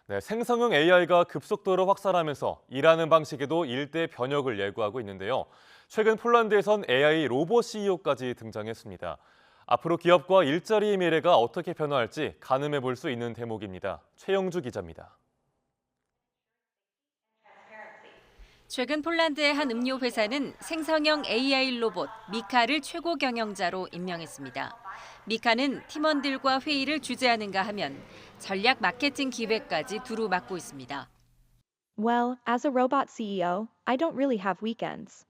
네, 생성형 AI가 급속도로 확산하면서 일하는 방식에도 일대 변혁을 예고하고 있는데요. 최근 폴란드에선 AI 로봇 CEO까지 등장했습니다. 앞으로 기업과 일자리의 미래가 어떻게 변화할지 가늠해 볼 수 있는 대목입니다. 최영주 기자입니다. 최근 폴란드의 한 음료 회사는 생성형 AI 로봇 미카를 최고 경영자로 임명했습니다. 미카는 팀원들과 회의를 주재하는가 하면 전략 마케팅 기획까지 두루 맡고 있습니다. Well, as a robot CEO, I don't really have weekends.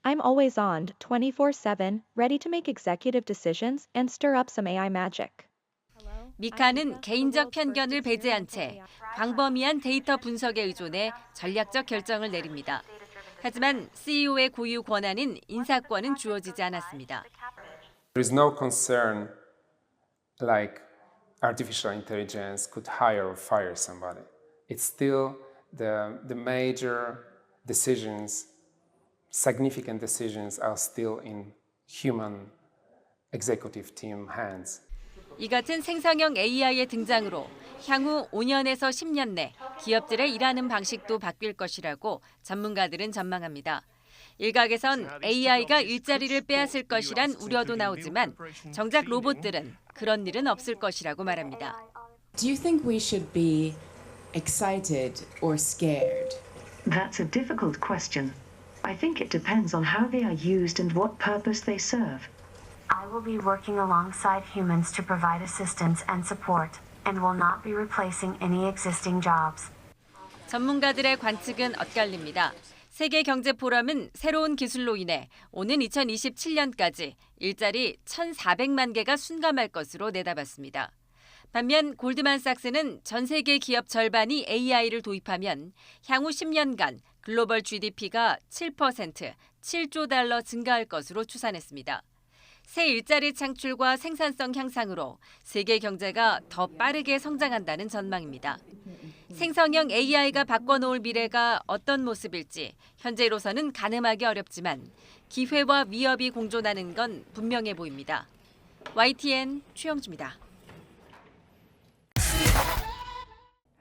I'm always on 24/7, ready to make executive decisions and stir up some AI magic. 미카는 개인적 편견을 배제한 채 광범위한 데이터 분석에 의존해 전략적 결정을 내립니다. 하지만 CEO의 고유 권한인 인사권은 주어지지 않았습니다. There is no concern like artificial intelligence could hire or fire somebody. It's still the major decisions, significant decisions are still in human executive team hands. 이 같은 생성형 AI의 등장으로 향후 5년에서 10년 내 기업들의 일하는 방식도 바뀔 것이라고 전문가들은 전망합니다. 일각에선 AI가 일자리를 빼앗을 것이란 우려도 나오지만 정작 로봇들은 그런 일은 없을 것이라고 말합니다. Do you think we should be excited or scared? That's a difficult question. I think it depends on how they are used and what purpose they serve. I will be working alongside humans to provide assistance and support, and will not be replacing any existing jobs. 전문가들의 관측은 엇갈립니다. 세계경제포럼은 새로운 기술로 인해 오는 2027년까지 일자리 1,400만 개가 순감할 것으로 내다봤습니다. 반면 골드만삭스는 전 세계 기업 절반이 AI를 도입하면 향후 10년간 글로벌 GDP가 7%, 7조 달러 증가할 것으로 추산했습니다. 새 일자리 창출과 생산성 향상으로 세계 경제가 더 빠르게 성장한다는 전망입니다. 생성형 AI가 바꿔놓을 미래가 어떤 모습일지 현재로서는 가늠하기 어렵지만 기회와 위협이 공존하는 건 분명해 보입니다. YTN 최영주입니다.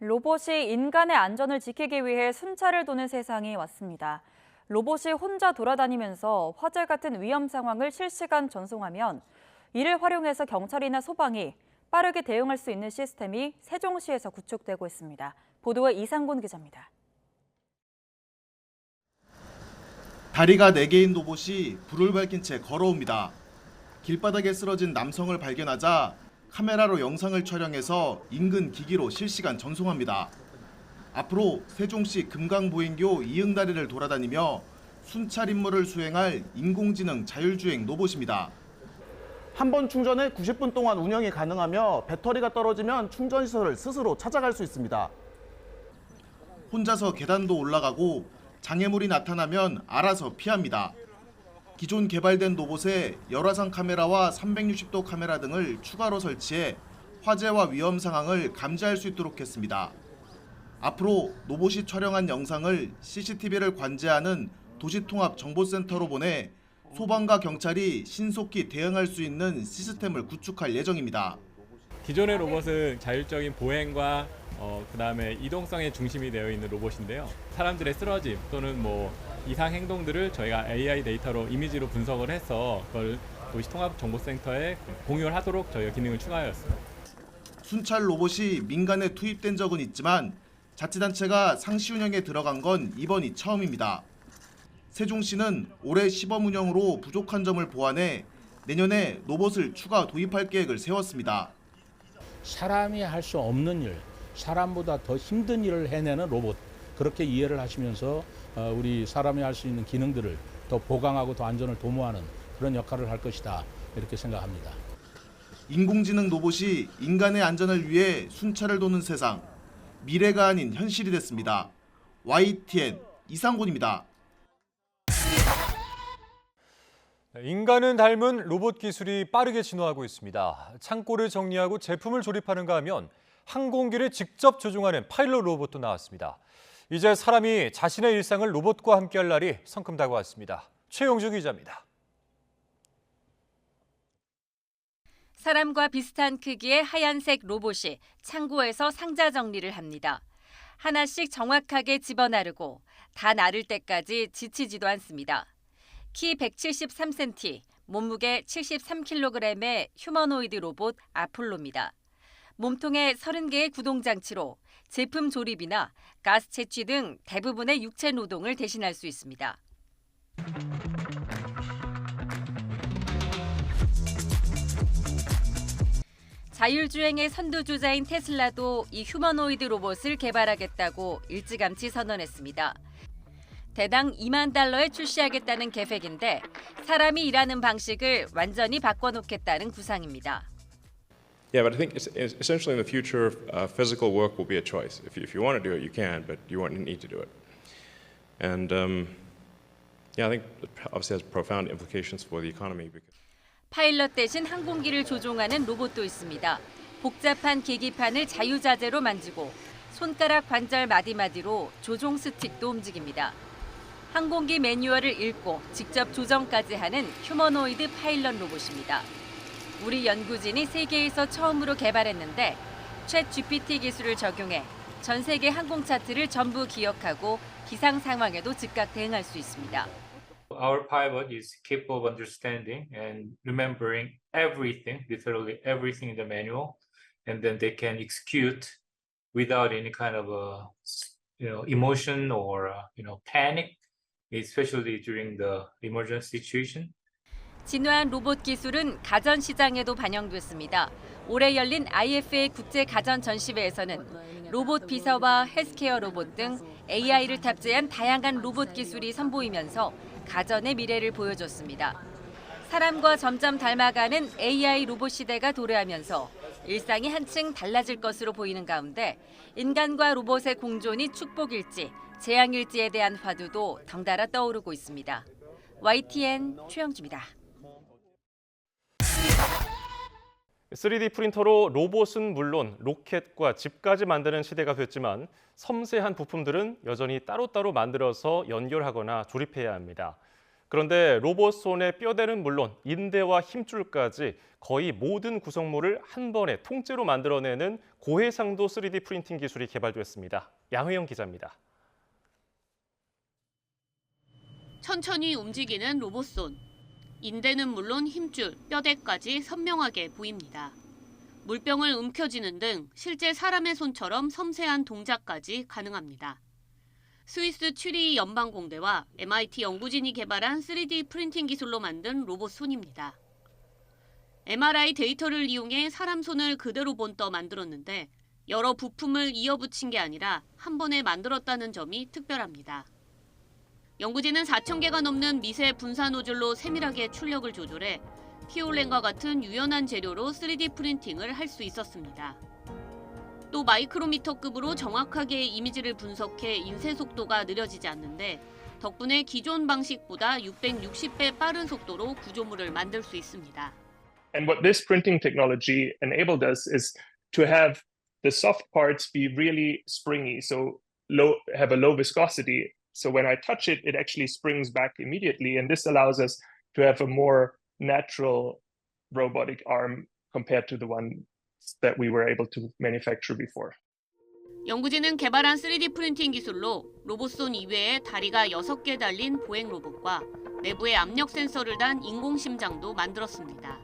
로봇이 인간의 안전을 지키기 위해 순찰을 도는 세상이 왔습니다. 로봇이 혼자 돌아다니면서 화재 같은 위험 상황을 실시간 전송하면 이를 활용해서 경찰이나 소방이 빠르게 대응할 수 있는 시스템이 세종시에서 구축되고 있습니다. 보도에 이상곤 기자입니다. 다리가 4개인 로봇이 불을 밝힌 채 걸어옵니다. 길바닥에 쓰러진 남성을 발견하자 카메라로 영상을 촬영해서 인근 기기로 실시간 전송합니다. 앞으로 세종시 금강보행교 이응다리를 돌아다니며 순찰 임무를 수행할 인공지능 자율주행 로봇입니다. 한 번 충전에 90분 동안 운영이 가능하며 배터리가 떨어지면 충전시설을 스스로 찾아갈 수 있습니다. 혼자서 계단도 올라가고 장애물이 나타나면 알아서 피합니다. 기존 개발된 로봇에 열화상 카메라와 360도 카메라 등을 추가로 설치해 화재와 위험 상황을 감지할 수 있도록 했습니다. 앞으로 로봇이 촬영한 영상을 CCTV를 관제하는 도시통합정보센터로 보내 소방과 경찰이 신속히 대응할 수 있는 시스템을 구축할 예정입니다. 기존의 로봇은 자율적인 보행과 그다음에 이동성에 중심이 되어 있는 로봇인데요. 사람들의 쓰러짐 또는 이상 행동들을 저희가 AI 데이터로 이미지로 분석을 해서 그걸 도시통합정보센터에 공유를 하도록 저희가 기능을 추가하였습니다. 순찰 로봇이 민간에 투입된 적은 있지만 자치단체가 상시 운영에 들어간 건 이번이 처음입니다. 세종시는 올해 시범 운영으로 부족한 점을 보완해 내년에 로봇을 추가 도입할 계획을 세웠습니다. 사람이 할 수 없는 일, 사람보다 더 힘든 일을 해내는 로봇, 그렇게 이해를 하시면서 우리 사람이 할 수 있는 기능들을 더 보강하고 더 안전을 도모하는 그런 역할을 할 것이다, 이렇게 생각합니다. 인공지능 로봇이 인간의 안전을 위해 순찰을 도는 세상, 미래가 아닌 현실이 됐습니다. YTN 이상곤입니다. 인간은 닮은 로봇 기술이 빠르게 진화하고 있습니다. 창고를 정리하고 제품을 조립하는가 하면 항공기를 직접 조종하는 파일럿 로봇도 나왔습니다. 이제 사람이 자신의 일상을 로봇과 함께할 날이 성큼 다가왔습니다. 최용주 기자입니다. 사람과 비슷한 크기의 하얀색 로봇이 창고에서 상자 정리를 합니다. 하나씩 정확하게 집어나르고 다 나를 때까지 지치지도 않습니다. 키 173cm, 몸무게 73kg의 휴머노이드 로봇 아폴로입니다. 몸통에 30개의 구동장치로 제품 조립이나 가스 채취 등 대부분의 육체 노동을 대신할 수 있습니다. 자율주행의 선두주자인 테슬라도 이 휴머노이드 로봇을 개발하겠다고 일찌감치 선언했습니다. 대당 $20,000에 출시하겠다는 계획인데 사람이 일하는 방식을 완전히 바꿔놓겠다는 구상입니다. Yeah, but I think essentially in the future, physical work will be a choice. If you want to do it, you can, but you won't need to do it. And yeah, I think it obviously has profound implications for the economy. 파일럿 대신 항공기를 조종하는 로봇도 있습니다. 복잡한 계기판을 자유자재로 만지고 손가락 관절 마디마디로 조종 스틱도 움직입니다. 항공기 매뉴얼을 읽고 직접 조정까지 하는 휴머노이드 파일럿 로봇입니다. 우리 연구진이 세계에서 처음으로 개발했는데 챗 GPT 기술을 적용해 전 세계 항공 차트를 전부 기억하고 기상 상황에도 즉각 대응할 수 있습니다. Our pilot is capable of understanding and remembering everything, literally everything in the manual, and then they can execute without any kind of emotion or panic, especially during the emergency situation. 진화한 로봇 기술은 가전 시장에도 반영됐습니다. 올해 열린 IFA 국제 가전 전시회에서는 로봇 비서와 헬스케어 로봇 등 AI를 탑재한 다양한 로봇 기술이 선보이면서 가전의 미래를 보여줬습니다. 사람과 점점 닮아가는 AI 로봇 시대가 도래하면서 일상이 한층 달라질 것으로 보이는 가운데 인간과 로봇의 공존이 축복일지 재앙일지에 대한 화두도 덩달아 떠오르고 있습니다. YTN 최영주입니다. 3D 프린터로 로봇은 물론 로켓과 집까지 만드는 시대가 됐지만 섬세한 부품들은 여전히 따로따로 만들어서 연결하거나 조립해야 합니다. 그런데 로봇 손의 뼈대는 물론 인대와 힘줄까지 거의 모든 구성물을 한 번에 통째로 만들어내는 고해상도 3D 프린팅 기술이 개발됐습니다. 양회영 기자입니다. 천천히 움직이는 로봇손. 인대는 물론 힘줄, 뼈대까지 선명하게 보입니다. 물병을 움켜쥐는 등 실제 사람의 손처럼 섬세한 동작까지 가능합니다. 스위스 츄리히 연방공대와 MIT 연구진이 개발한 3D 프린팅 기술로 만든 로봇 손입니다. MRI 데이터를 이용해 사람 손을 그대로 본떠 만들었는데 여러 부품을 이어붙인 게 아니라 한 번에 만들었다는 점이 특별합니다. 연구진은 4,000개가 넘는 미세 분사 노즐로 세밀하게 출력을 조절해 티올렌과 같은 유연한 재료로 3D 프린팅을 할 수 있었습니다. 또 마이크로미터급으로 정확하게 이미지를 분석해 인쇄 속도가 느려지지 않는데 덕분에 기존 방식보다 660배 빠른 속도로 구조물을 만들 수 있습니다. And what this printing technology enabled us is to have the soft parts be really springy, so have a low viscosity. So when I touch it, it actually springs back immediately, and this allows us to have a more natural robotic arm compared to the one that we were able to manufacture before. 연구진은 개발한 3D 프린팅 기술로 로봇손 이외에 다리가 6개 달린 보행 로봇과 내부에 압력 센서를 단 인공심장도 만들었습니다.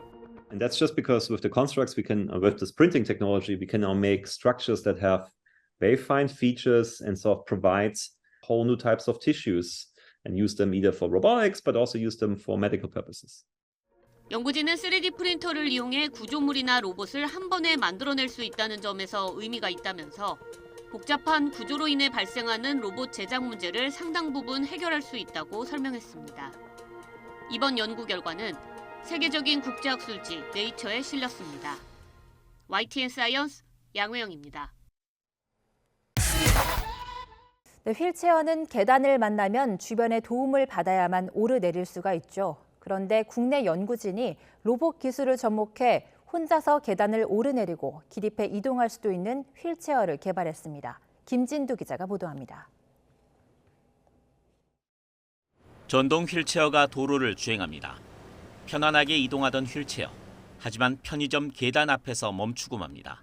And that's just because with the constructs with this printing technology, we can now make structures that have very fine features and sort of provides whole new types of tissues and use them either for robotics, but also use them for medical purposes. 연구진은 3D 프린터를 이용해 구조물이나 로봇을 한 번에 만들어낼 수 있다는 점에서 의미가 있다면서 복잡한 구조로 인해 발생하는 로봇 제작 문제를 상당 부분 해결할 수 있다고 설명했습니다. 이번 연구 결과는 세계적인 국제학술지 네이처에 실렸습니다. YTN 사이언스 양회영입니다. 네, 휠체어는 계단을 만나면 주변의 도움을 받아야만 오르내릴 수가 있죠. 그런데 국내 연구진이 로봇 기술을 접목해 혼자서 계단을 오르내리고 기립해 이동할 수도 있는 휠체어를 개발했습니다. 김진두 기자가 보도합니다. 전동 휠체어가 도로를 주행합니다. 편안하게 이동하던 휠체어. 하지만 편의점 계단 앞에서 멈추고 맙니다.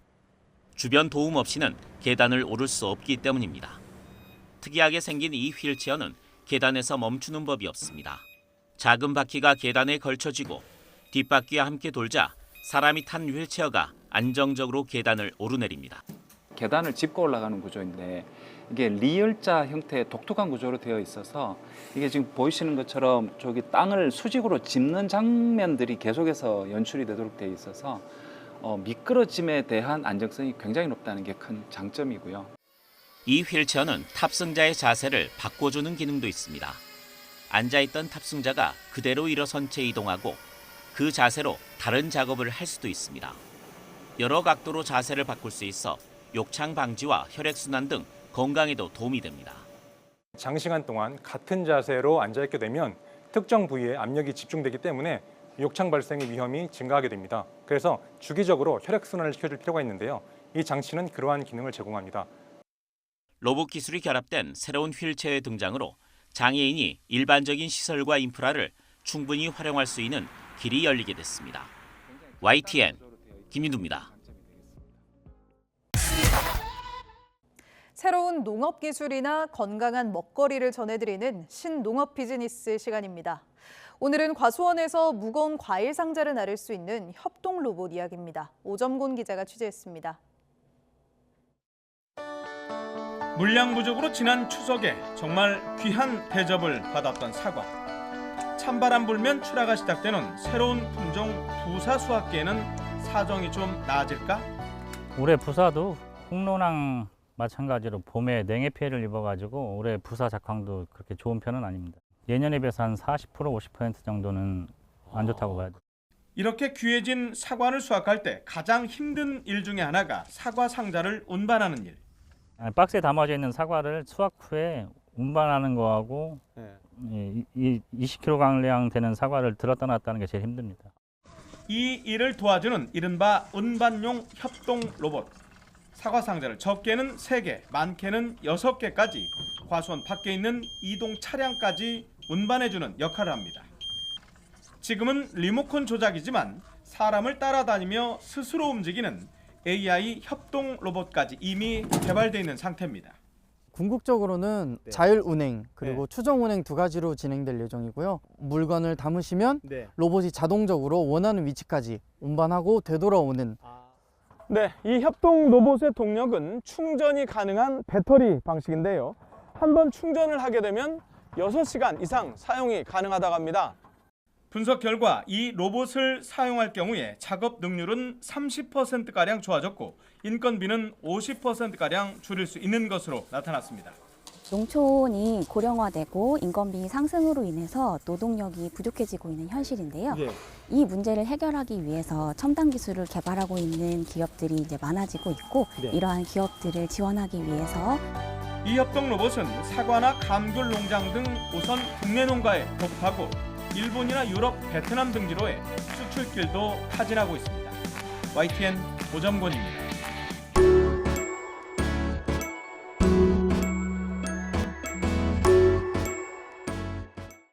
주변 도움 없이는 계단을 오를 수 없기 때문입니다. 특이하게 생긴 이 휠체어는 계단에서 멈추는 법이 없습니다. 작은 바퀴가 계단에 걸쳐지고 뒷바퀴와 함께 돌자 사람이 탄 휠체어가 안정적으로 계단을 오르내립니다. 계단을 짚고 올라가는 구조인데 이게 리을자 형태의 독특한 구조로 되어 있어서 이게 지금 보이시는 것처럼 저기 땅을 수직으로 짚는 장면들이 계속해서 연출이 되도록 되어 있어서 미끄러짐에 대한 안정성이 굉장히 높다는 게 큰 장점이고요. 이 휠체어는 탑승자의 자세를 바꿔주는 기능도 있습니다. 앉아있던 탑승자가 그대로 일어선 채 이동하고 그 자세로 다른 작업을 할 수도 있습니다. 여러 각도로 자세를 바꿀 수 있어 욕창 방지와 혈액순환 등 건강에도 도움이 됩니다. 장시간 동안 같은 자세로 앉아있게 되면 특정 부위에 압력이 집중되기 때문에 욕창 발생의 위험이 증가하게 됩니다. 그래서 주기적으로 혈액순환을 시켜줄 필요가 있는데요. 이 장치는 그러한 기능을 제공합니다. 로봇 기술이 결합된 새로운 휠체어의 등장으로 장애인이 일반적인 시설과 인프라를 충분히 활용할 수 있는 길이 열리게 됐습니다. YTN 김민두입니다. 새로운 농업 기술이나 건강한 먹거리를 전해드리는 신농업 비즈니스 시간입니다. 오늘은 과수원에서 무거운 과일 상자를 나를 수 있는 협동 로봇 이야기입니다. 오점곤 기자가 취재했습니다. 물량 부족으로 지난 추석에 정말 귀한 대접을 받았던 사과. 찬바람 불면 출하가 시작되는 새로운 품종 부사 수확기에는 사정이 좀 나아질까? 올해 부사도 홍로랑 마찬가지로 봄에 냉해 피해를 입어가지고 올해 부사 작황도 그렇게 좋은 편은 아닙니다. 예년에 비해서 한 40% 50% 정도는 안 좋다고 봐야 돼요. 이렇게 귀해진 사과를 수확할 때 가장 힘든 일 중에 하나가 사과 상자를 운반하는 일. 박스에 담아져 있는 사과를 수확 후에 운반하는 거하고 이 20kg 되는 사과를 들었다 놨다는 게 제일 힘듭니다. 이 일을 도와주는 이른바 운반용 협동 로봇. 사과 상자를 적게는 3개, 많게는 6개까지 과수원 밖에 있는 이동 차량까지 운반해주는 역할을 합니다. 지금은 리모컨 조작이지만 사람을 따라다니며 스스로 움직이는 AI 협동 로봇까지 이미 개발되어 있는 상태입니다. 궁극적으로는 자율운행 그리고 추정운행 두 가지로 진행될 예정이고요. 물건을 담으시면 로봇이 자동적으로 원하는 위치까지 운반하고 되돌아오는. 네, 이 협동 로봇의 동력은 충전이 가능한 배터리 방식인데요. 한번 충전을 하게 되면 6시간 이상 사용이 가능하다고 합니다. 분석 결과 이 로봇을 사용할 경우에 작업 능률은 30%가량 좋아졌고 인건비는 50%가량 줄일 수 있는 것으로 나타났습니다. 농촌이 고령화되고 인건비 상승으로 인해서 노동력이 부족해지고 있는 현실인데요. 이 문제를 해결하기 위해서 첨단 기술을 개발하고 있는 기업들이 이제 많아지고 있고 이러한 기업들을 지원하기 위해서 이 협동 로봇은 사과나 감귤 농장 등 우선 국내 농가에 도입하고 일본이나 유럽, 베트남 등지로의 수출길도 타진하고 있습니다. YTN 오점곤입니다.